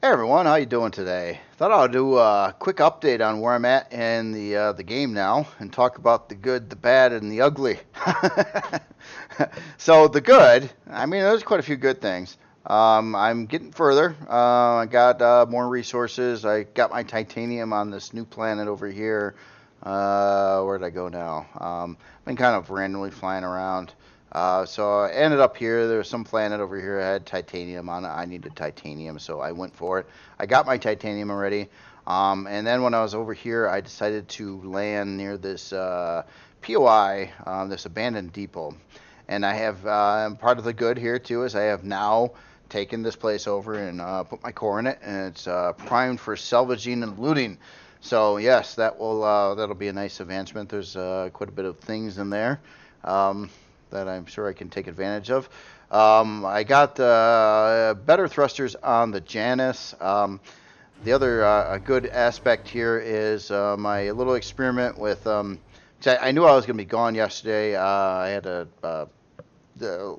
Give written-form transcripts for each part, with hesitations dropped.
Hey everyone, how you doing today? Thought I'll do a quick update on where I'm at in the game now, and talk about the good, the bad, and the ugly. So the good, I mean, there's quite a few good things. I'm getting further. I got more resources. I got my titanium on this new planet over here. Where did I go now? I've been kind of randomly flying around. So I ended up here. There was some planet over here that had titanium on it. I needed titanium, so I went for it. I got my titanium already. And then when I was over here, I decided to land near this POI, this abandoned depot. And I have part of the good here too is I have now taken this place over and put my core in it, and it's primed for salvaging and looting. So yes, that'll be a nice advancement. There's quite a bit of things in there. Um, that I'm sure I can take advantage of. I got better thrusters on the Janus. The other good aspect here is my little experiment with. I knew I was going to be gone yesterday. I had the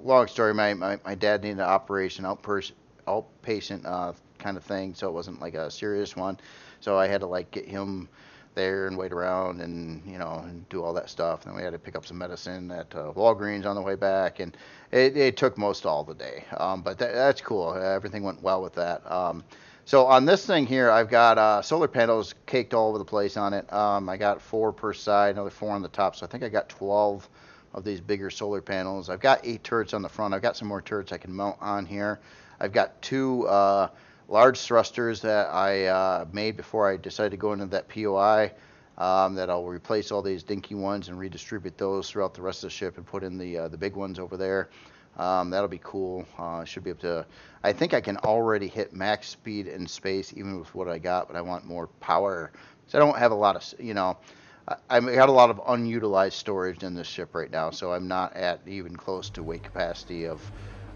long story. My dad needed an operation, outpatient kind of thing, so it wasn't like a serious one. So I had to like get him there and wait around and and do all that stuff. And then we had to pick up some medicine at Walgreens on the way back, and it took most all the day. But that's cool. Everything went well with that. So on this thing here, I've got solar panels caked all over the place on it. I got 4 per side, another 4 on the top. So I think I got 12 of these bigger solar panels. I've got 8 turrets on the front. I've got some more turrets I can mount on here. I've got 2 large thrusters that I made before I decided to go into that POI. That I'll replace all these dinky ones and redistribute those throughout the rest of the ship and put in the big ones over there. That'll be cool. Should be able to. I think I can already hit max speed in space even with what I got, but I want more power. So I don't have a lot of, I got a lot of unutilized storage in this ship right now, so I'm not at even close to weight capacity of,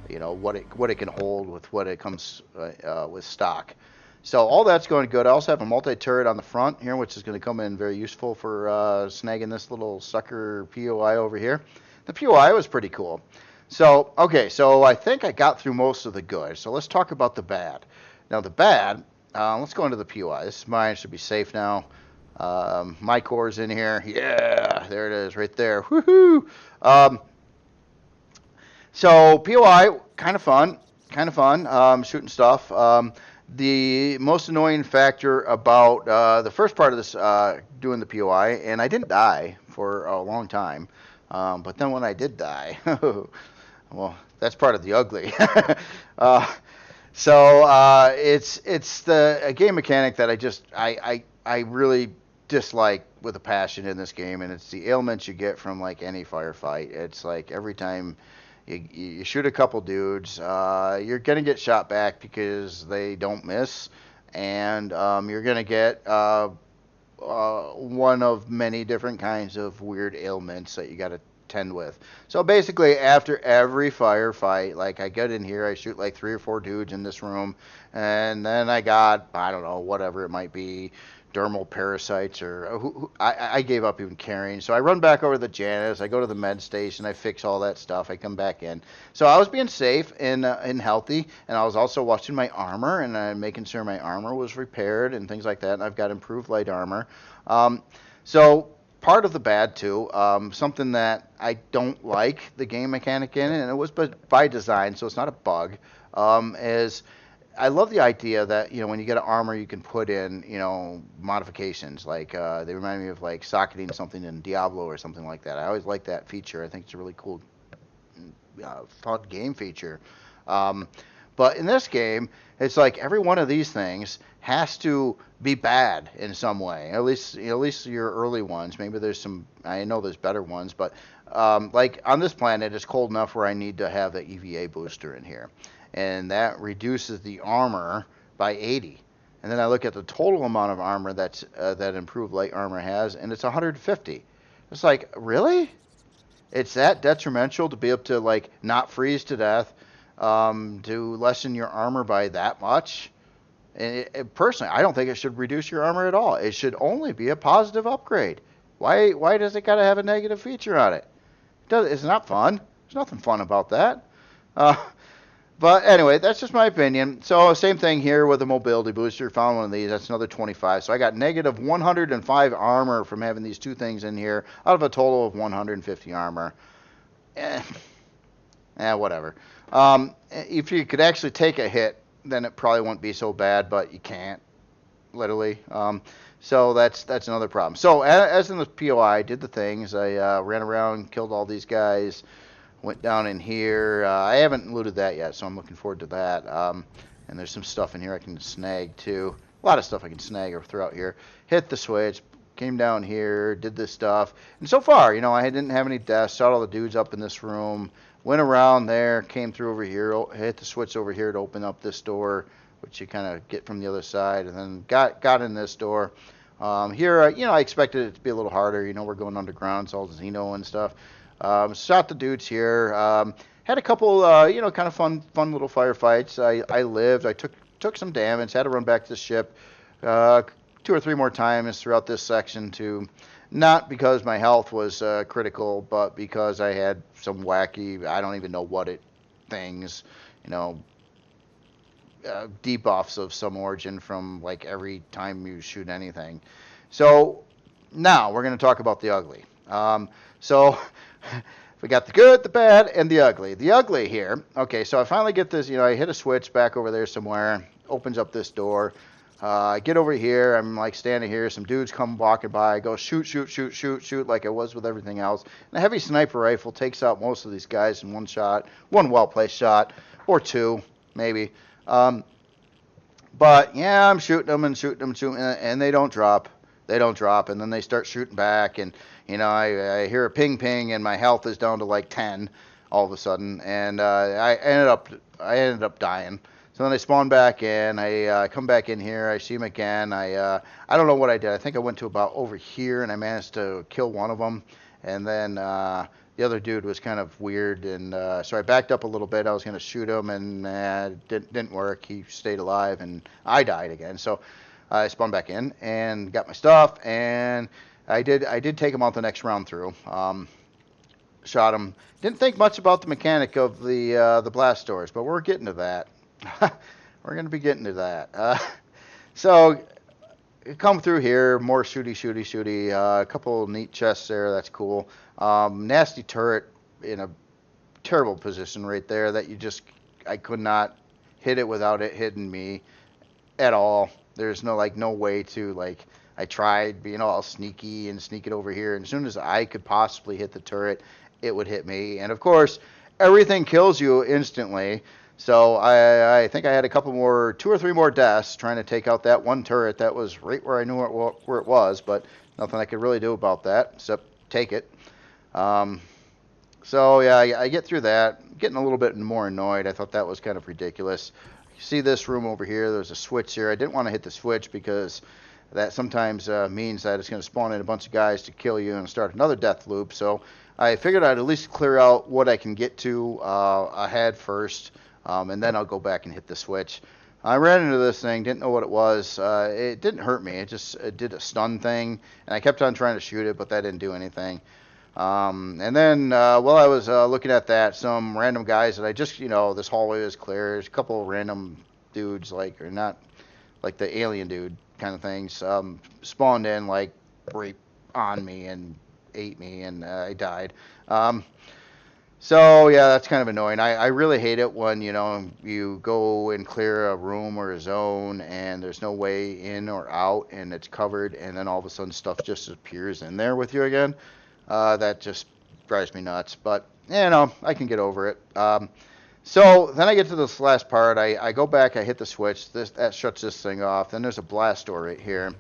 what it can hold with what it comes with stock. So all that's going good. I also have a multi-turret on the front here, which is going to come in very useful for snagging this little sucker POI over here. The POI was pretty cool. So, okay, so I think I got through most of the good. So let's talk about the bad. Now the bad, let's go into the POI. This is mine. Should be safe now. My core's in here. Yeah, there it is right there. Woohoo! So POI, kind of fun, shooting stuff. The most annoying factor about the first part of this doing the POI, and I didn't die for a long time, but then when I did die, well, that's part of the ugly. uh, it's the a game mechanic that I really dislike with a passion in this game, and it's the ailments you get from like any firefight. It's like every time you shoot a couple dudes, you're gonna get shot back because they don't miss, and you're gonna get one of many different kinds of weird ailments that you gotta tend with. So basically, after every firefight, like I get in here, I shoot like 3 or 4 dudes in this room, and then I got, I don't know, whatever it might be, dermal parasites, or I gave up even carrying. So I run back over to the Janus. I go to the med station. I fix all that stuff. I come back in. So I was being safe and healthy, and I was also watching my armor and making sure my armor was repaired and things like that. And I've got improved light armor. So part of the bad too, something that I don't like the game mechanic in, and it was by design, so it's not a bug, is I love the idea that when you get an armor, you can put in modifications. Like they remind me of like socketing something in Diablo or something like that. I always like that feature. I think it's a really cool, fun game feature. Um, but in this game, it's like every one of these things has to be bad in some way. At least your early ones. Maybe there's some. I know there's better ones, but like on this planet, it's cold enough where I need to have the EVA booster in here, and that reduces the armor by 80. And then I look at the total amount of armor that improved light armor has, and it's 150. It's like, really? It's that detrimental to be able to like not freeze to death, to lessen your armor by that much. And personally, I don't think it should reduce your armor at all. It should only be a positive upgrade. Why does it got to have a negative feature on it? It's not fun. There's nothing fun about that. Uh, But anyway, that's just my opinion. So same thing here with the mobility booster. Found one of these. That's another 25. So I got negative 105 armor from having these two things in here out of a total of 150 armor. Eh, whatever. If you could actually take a hit, then it probably wouldn't be so bad, but you can't, literally. So that's another problem. So as in the POI, I did the things. I ran around, killed all these guys, went down in here. I haven't looted that yet, so I'm looking forward to that. And there's some stuff in here I can snag too. A lot of stuff I can snag throughout here. Hit the switch, came down here, did this stuff. And so far, I didn't have any deaths. Shot all the dudes up in this room. Went around there, came through over here, hit the switch over here to open up this door, which you kind of get from the other side, and then got in this door. Here, I expected it to be a little harder. We're going underground, it's all Xeno and stuff. Shot the dudes here. Had a couple, kind of fun little firefights. I lived. I took some damage. Had to run back to the ship 2 or 3 more times throughout this section to, not because my health was critical, but because I had some wacky, I don't even know what things, debuffs of some origin from like every time you shoot anything. So now we're going to talk about the ugly. So we got the good, the bad, and the ugly. The ugly here, okay, so I finally get this, I hit a switch back over there somewhere, opens up this door. I get over here, I'm like standing here, some dudes come walking by, I go shoot, like I was with everything else. And a heavy sniper rifle takes out most of these guys in one shot, one well-placed shot, or two, maybe. But yeah, I'm shooting them, and they don't drop. And then they start shooting back, and I hear a ping, and my health is down to like 10 all of a sudden, and I ended up dying. So then I spawn back in. I come back in here. I see him again. I don't know what I did. I think I went to about over here, and I managed to kill one of them, and then the other dude was kind of weird, and so I backed up a little bit. I was going to shoot him, and it didn't work. He stayed alive, and I died again. So I spawned back in and got my stuff, and I did take him out the next round through. Shot him. Didn't think much about the mechanic of the blast doors, but we're getting to that. We're going to be getting to that. So come through here, more shooty. A couple neat chests there. That's cool. Nasty turret in a terrible position right there that I could not hit it without it hitting me at all. There's no way to I tried being all sneaky and sneak it over here, and as soon as I could possibly hit the turret, it would hit me. And of course, everything kills you instantly. So I think I had 2 or 3 more deaths trying to take out that one turret that was right where I knew where it was, but nothing I could really do about that except take it. So yeah, I get through that, getting a little bit more annoyed. I thought that was kind of ridiculous. You see this room over here, there's a switch here. I didn't want to hit the switch because that sometimes means that it's going to spawn in a bunch of guys to kill you and start another death loop. So I figured I'd at least clear out what I can get to ahead first. And then I'll go back and hit the switch. I ran into this thing, didn't know what it was. It didn't hurt me. It did a stun thing, and I kept on trying to shoot it, but that didn't do anything. And then while I was looking at that, some random guys that I just, this hallway was clear. There's a couple of random dudes, or not like the alien dude kind of things, spawned in right on me and ate me, and I died. So yeah, that's kind of annoying. I really hate it when you go and clear a room or a zone and there's no way in or out and it's covered, and then all of a sudden stuff just appears in there with you again. That just drives me nuts. But I can get over it. So then I get to this last part. I go back. I hit the switch. That shuts this thing off. Then there's a blast door right here.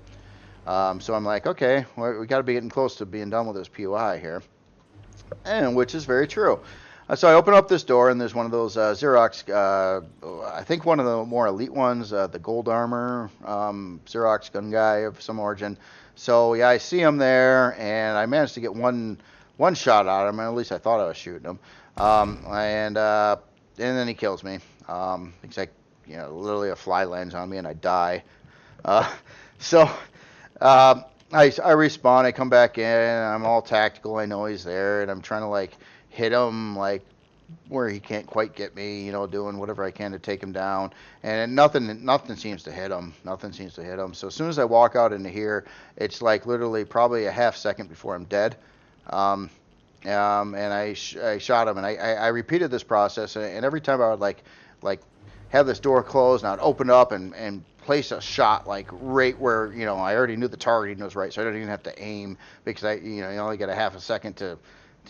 So I'm like, okay, well, we got to be getting close to being done with this POI here. And which is very true. So I open up this door, and there's one of those Xerox, I think one of the more elite ones, the gold armor, Xerox gun guy of some origin. So yeah, I see him there, and I managed to get one shot at him, and at least I thought I was shooting him. And then he kills me. It's like, literally a fly lands on me, and I die. So I respawn, I come back in, I'm all tactical, I know he's there, and I'm trying to hit him where he can't quite get me, doing whatever I can to take him down, and nothing seems to hit him. Nothing seems to hit him. So as soon as I walk out into here, it's like literally probably a half second before I'm dead. Um, and I shot him, and I repeated this process, and every time I would like have this door closed, and I'd open it up and place a shot like right where I already knew the targeting was right, so I didn't even have to aim because you only get a half a second to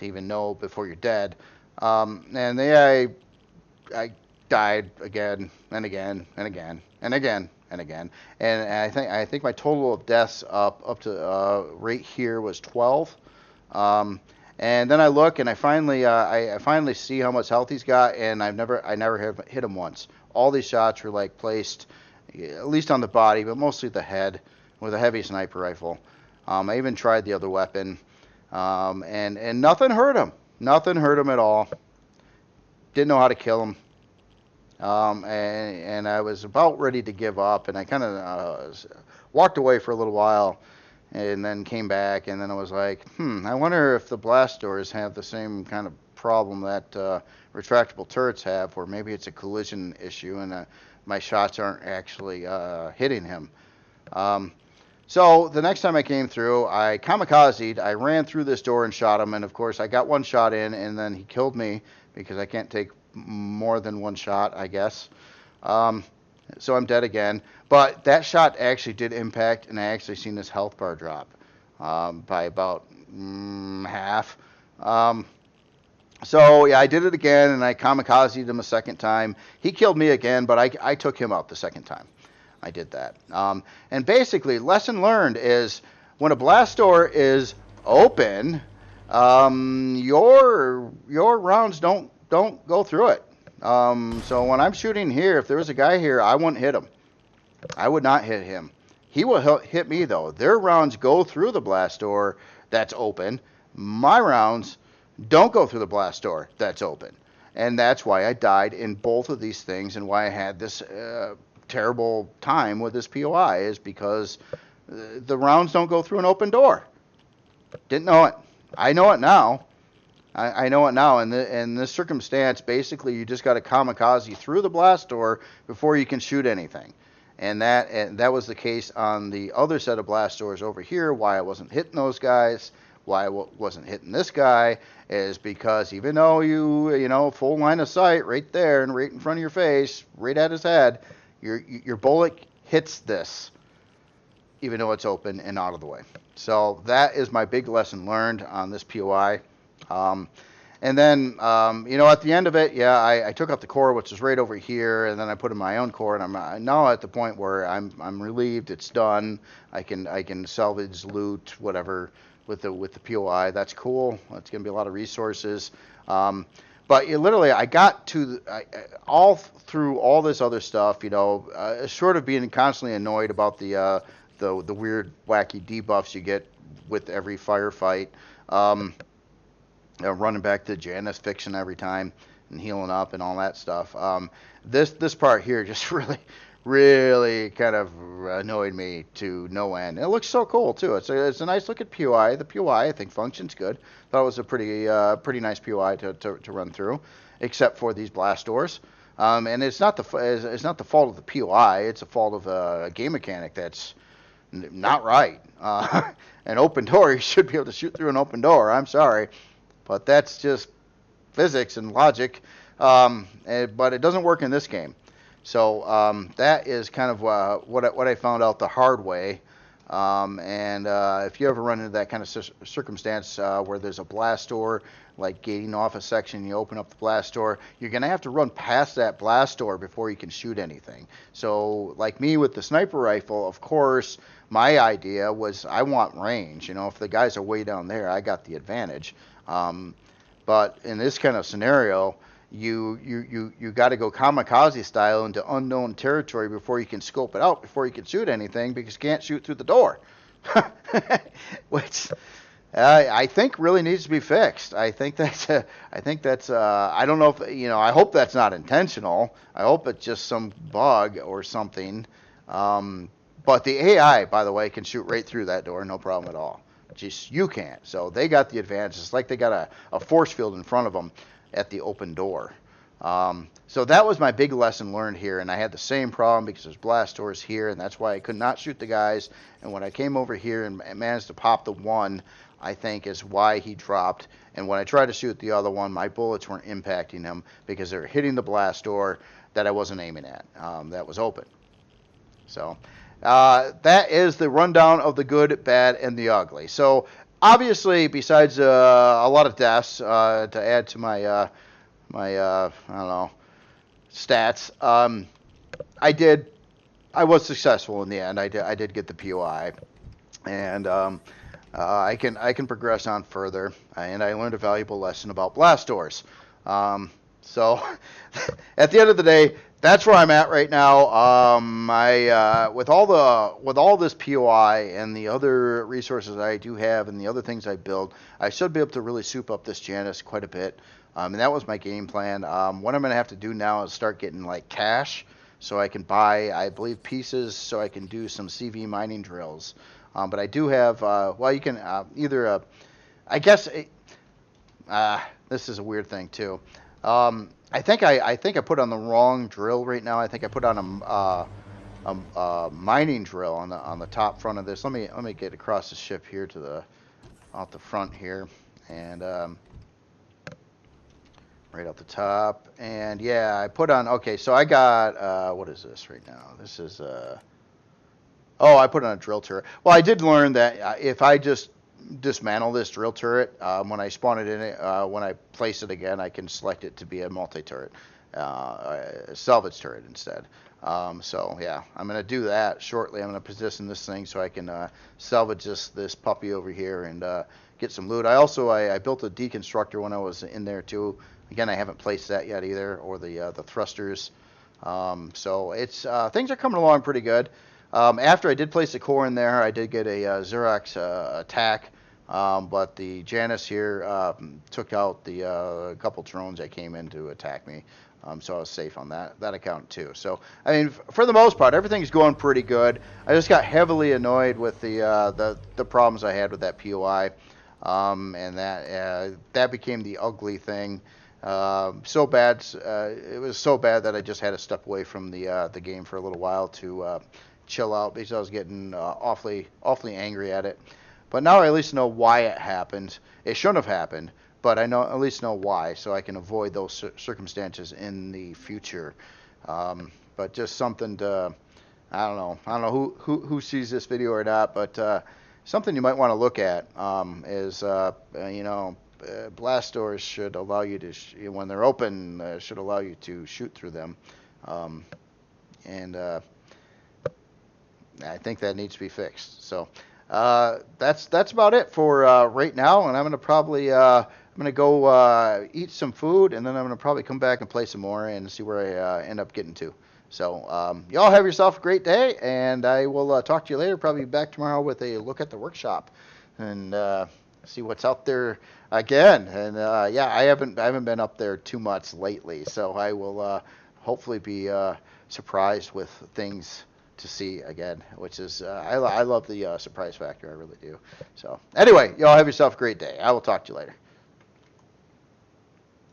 even know before you're dead. And then I died again and again and again and again and again, and I think my total of deaths up to right here was 12. Um, and then I look and I finally see how much health he's got, and I never have hit him once. All these shots were like placed at least on the body, but mostly the head with a heavy sniper rifle. I even tried the other weapon, and nothing hurt him. Nothing hurt him at all. Didn't know how to kill him. And I was about ready to give up, and I kind of walked away for a little while, and then came back, and then I was like, I wonder if the blast doors have the same kind of problem that retractable turrets have, or maybe it's a collision issue, and my shots aren't actually hitting him. Um, so the next time I came through, I kamikazed. I ran through this door and shot him, and of course I got one shot in, and then he killed me because I can't take more than one shot, I guess. Um, so I'm dead again. But that shot actually did impact, and I actually seen this health bar drop by about half. Um, so yeah, I did it again, and I kamikazed him a second time. He killed me again, but I took him out the second time. I did that. And basically, lesson learned is when a blast door is open, your rounds don't go through it. So when I'm shooting here, if there was a guy here, I wouldn't hit him. I would not hit him. He will hit me though. Their rounds go through the blast door that's open. My rounds don't go through the blast door that's open. And that's why I died in both of these things, and why I had this terrible time with this POI is because the rounds don't go through an open door. Didn't know it. I know it now. I know it now. In this circumstance, basically, you just got to kamikaze through the blast door before you can shoot anything. And that was the case on the other set of blast doors over here. Why I wasn't hitting those guys, why I wasn't hitting this guy, is because even though you full line of sight right there and right in front of your face, right at his head, your bullet hits this, even though it's open and out of the way. So that is my big lesson learned on this POI. And then, at the end of it, I took out the core, which is right over here, and then I put in my own core, and I'm now at the point where I'm relieved it's done. I can salvage loot, whatever, with the POI. That's cool. It's gonna be a lot of resources. But literally, I got to all through all this other stuff, short of being constantly annoyed about the weird, wacky debuffs you get with every firefight. Running back to Janus fiction every time and healing up and all that stuff. This part here just really kind of annoyed me to no end. And it looks so cool too. It's a nice looking POI. The POI I think functions good. Thought it was a pretty nice POI to run through, except for these blast doors. And it's not the fault of the POI. It's a fault of a game mechanic that's not right. An open door, you should be able to shoot through an open door. I'm sorry. But that's just physics and logic. But it doesn't work in this game. So that is kind of what I found out the hard way. And if you ever run into that kind of circumstance where there's a blast door, like gating off a section, you open up the blast door, you're going to have to run past that blast door before you can shoot anything. So like me with the sniper rifle, of course, my idea was I want range. If the guys are way down there, I got the advantage. But in this kind of scenario, you got to go kamikaze style into unknown territory before you can scope it out, before you can shoot anything, because you can't shoot through the door. Which I think really needs to be fixed. I think that's I don't know if I hope that's not intentional. I hope it's just some bug or something. But the AI, by the way, can shoot right through that door, no problem at all. Just you can't. So they got the advantage. It's like they got a force field in front of them. at the open door. So that was my big lesson learned here, and I had the same problem because there's blast doors here, and that's why I could not shoot the guys. And when I came over here and managed to pop the one, I think is why he dropped. And when I tried to shoot the other one, my bullets weren't impacting him because they were hitting the blast door that I wasn't aiming at. That was open. So that is the rundown of the good, bad, and the ugly. So obviously, besides a lot of deaths to add to my I don't know, stats, I was successful in the end. I did get the POI, and I can progress on further, and I learned a valuable lesson about blast doors. So at the end of the day, that's where I'm at right now. With all this POI and the other resources I do have and the other things I build, I should be able to really soup up this Janus quite a bit. And that was my game plan. What I'm going to have to do now is start getting like cash so I can buy, I believe, pieces so I can do some CV mining drills. But I do have, you can either, I guess, this is a weird thing too. I think I put on the wrong drill right now. I think I put on a mining drill on the top front of this. Let me get across the ship here to out the front here, and right out the top. And yeah, I put on. Okay, so I got what is this right now? This is I put on a drill turret. Well, I did learn that if I just dismantle this drill turret, when I spawn it in it, when I place it again, I can select it to be a multi-turret, salvage turret instead. So yeah, I'm going to do that shortly. I'm going to position this thing so I can salvage this puppy over here and get some loot. I built a deconstructor when I was in there too. Again, I haven't placed that yet either, or the thrusters. So it's things are coming along pretty good. After I did place the core in there, I did get a Xerox attack, but the Janus here took out the couple drones that came in to attack me, so I was safe on that account too. So I mean, for the most part, everything's going pretty good. I just got heavily annoyed with the problems I had with that POI, and that became the ugly thing. So bad, it was so bad that I just had to step away from the game for a little while to chill out because I was getting awfully angry at it. But now I at least know why it happened. It shouldn't have happened, but I at least know why, so I can avoid those circumstances in the future. But just something to, I don't know who sees this video or not, but something you might want to look at is blast doors should allow you to, when they're open, should allow you to shoot through them, and I think that needs to be fixed. So that's about it for right now, and I'm gonna go eat some food, and then I'm gonna probably come back and play some more and see where I end up getting to. So y'all have yourself a great day, and I will talk to you later. Probably back tomorrow with a look at the workshop and see what's out there again. And I haven't been up there too much lately, so I will hopefully be surprised with things to see again, which is I love the surprise factor. I really do. So anyway, y'all have yourself a great day. I will talk to you later.